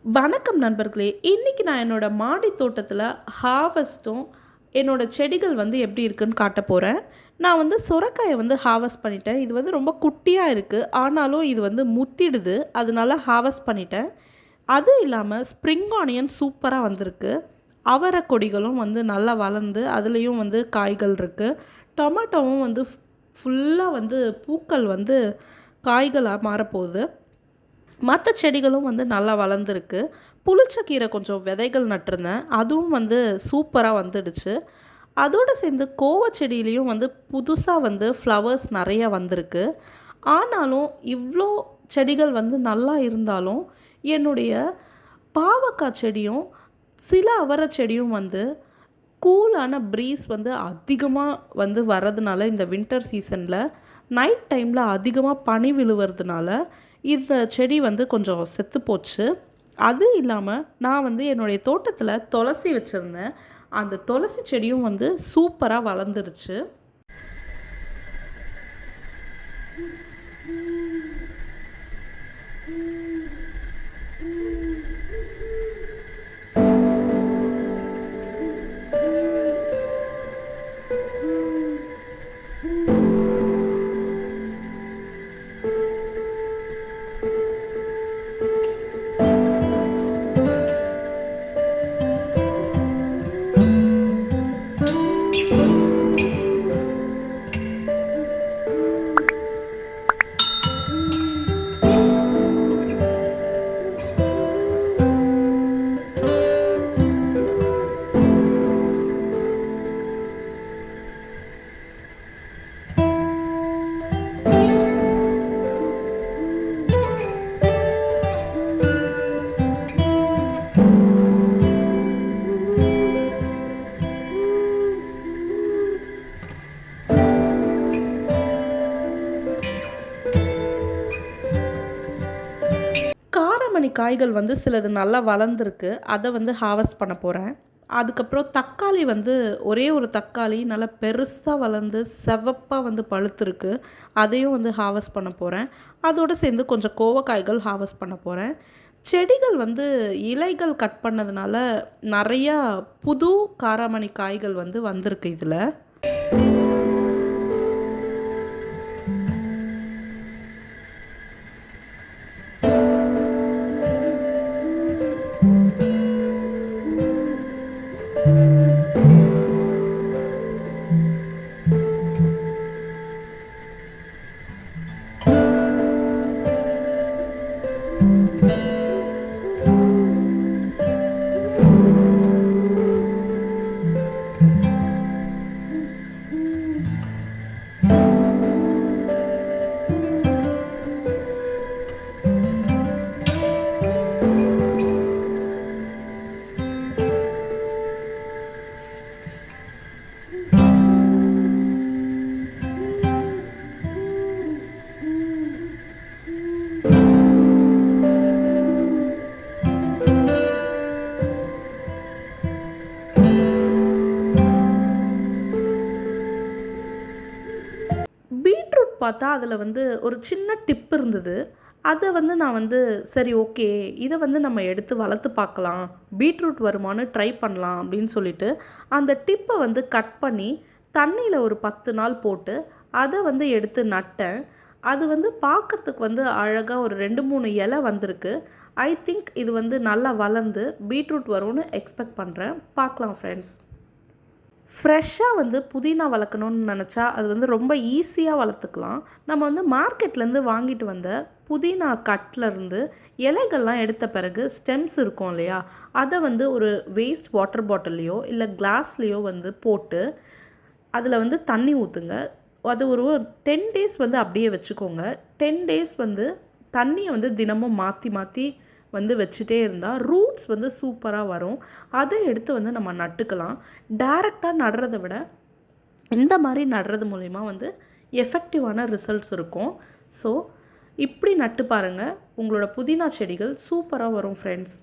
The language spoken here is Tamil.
வணக்கம் நண்பர்களே! இன்னைக்கு நான் என்னோட மாடி தோட்டத்தில ஹார்வெஸ்ட்டும், என்னோட செடிகள் வந்து எப்படி இருக்குன்னு காட்டப் போறேன். நான் வந்து சொரக்காய வந்து ஹார்வெஸ்ட் பண்ணிட்டேன். இது வந்து ரொம்ப குட்டியா இருக்கு. ஆனாலும் இது வந்து முத்திடுது. அதனால ஹார்வெஸ்ட் பண்ணிட்டேன். அது இல்லாம ஸ்ப்ரிங் ஆனியன் சூப்பரா வந்திருக்கு. அவரை கொடிகளும் வந்து நல்லா வளர்ந்து, அதுலேயும் வந்து காய்கள் இருக்கு. டொமேட்டோவும் வந்து ஃபுல்லா வந்து பூக்கள் வந்து காய்களா மாறப்போகுது. மற்ற செடிகளும் வந்து நல்லா வளர்ந்துருக்கு. புளிச்சக்கீரை கொஞ்சம் விதைகள் நட்டிருந்தேன். அதுவும் வந்து சூப்பராக வந்துடுச்சு. அதோடு சேர்ந்து கோவ செடியிலையும் வந்து புதுசாக வந்து ஃப்ளவர்ஸ் நிறையா வந்திருக்கு. ஆனாலும் இவ்வளோ செடிகள் வந்து நல்லா இருந்தாலும் என்னுடைய பாவக்காய் செடியும் சில அவரை செடியும் வந்து கூலான ப்ரீஸ் வந்து அதிகமாக வந்து வர்றதுனால இந்த வின்டர் சீசனில் நைட் டைமில் அதிகமாக பனி விழுவறதுனால இந்த செடி வந்து கொஞ்சம் செத்து போச்சு. அது இல்லாமல் நான் வந்து என்னுடைய தோட்டத்தில் துளசி வச்சுருந்தேன். அந்த துளசி செடியும் வந்து சூப்பராக வளர்ந்துடுச்சு. காராமணி காய்கள் வந்து சிலது நல்லா வளர்ந்துருக்கு. அதை வந்து ஹார்வெஸ்ட் பண்ண போகிறேன். அதுக்கப்புறம் தக்காளி வந்து ஒரே ஒரு தக்காளி நல்லா பெருசாக வளர்ந்து செவப்பாக வந்து பழுத்திருக்கு. அதையும் வந்து ஹார்வெஸ்ட் பண்ண போகிறேன். அதோடு சேர்ந்து கொஞ்சம் கோவக்காய்கள் ஹார்வெஸ்ட் பண்ண போகிறேன். செடிகள் வந்து இலைகள் கட் பண்ணதுனால நிறையா புது காராமணி காய்கள் வந்து வந்திருக்கு இதில். பீட்ரூட் பார்த்தா அதில் வந்து ஒரு சின்ன டிப் இருந்தது. அதை வந்து நான் வந்து சரி ஓகே, இதை வந்து நம்ம எடுத்து வளர்த்து பார்க்கலாம், பீட்ரூட் வருமானு ட்ரை பண்ணலாம் அப்படின்னு சொல்லிட்டு அந்த டிப்பை வந்து கட் பண்ணி தண்ணியில் ஒரு 10 நாள் போட்டு அதை வந்து எடுத்து நட்டேன். அது வந்து பார்க்குறதுக்கு வந்து அழகாக ஒரு 2-3 இலை வந்திருக்கு. ஐ திங்க் இது வந்து நல்லா வளர்ந்து பீட்ரூட் வரும்னு எக்ஸ்பெக்ட் பண்ணுறேன். பார்க்கலாம் ஃப்ரெண்ட்ஸ். ஃப்ரெஷ்ஷாக வந்து புதினா வளர்க்கணுன்னு நினச்சா அது வந்து ரொம்ப ஈஸியாக வளர்த்துக்கலாம். நம்ம வந்து மார்க்கெட்லேருந்து வாங்கிட்டு வந்த புதினா கட்லேருந்து இலைகள்லாம் எடுத்த பிறகு ஸ்டெம்ஸ் இருக்கும் இல்லையா, அதை வந்து ஒரு வேஸ்ட் வாட்டர் பாட்டில்லையோ இல்லை கிளாஸ்லேயோ வந்து போட்டு அதில் வந்து தண்ணி ஊற்றுங்க. அது ஒரு 10 டேஸ் வந்து அப்படியே வச்சுக்கோங்க. 10 டேஸ் வந்து தண்ணியை வந்து தினமும் மாற்றி மாற்றி வந்து வச்சுட்டே இருந்தால் ரூட்ஸ் வந்து சூப்பராக வரும். அதை எடுத்து வந்து நம்ம நட்டுக்கலாம். டைரெக்டாக நடுறதை விட இந்த மாதிரி நடுறது மூலிமா வந்து எஃபெக்டிவான ரிசல்ட்ஸ் இருக்கும். ஸோ இப்படி நட்டு பாருங்கள், உங்களோட புதினா செடிகள் சூப்பராக வரும் ஃப்ரெண்ட்ஸ்.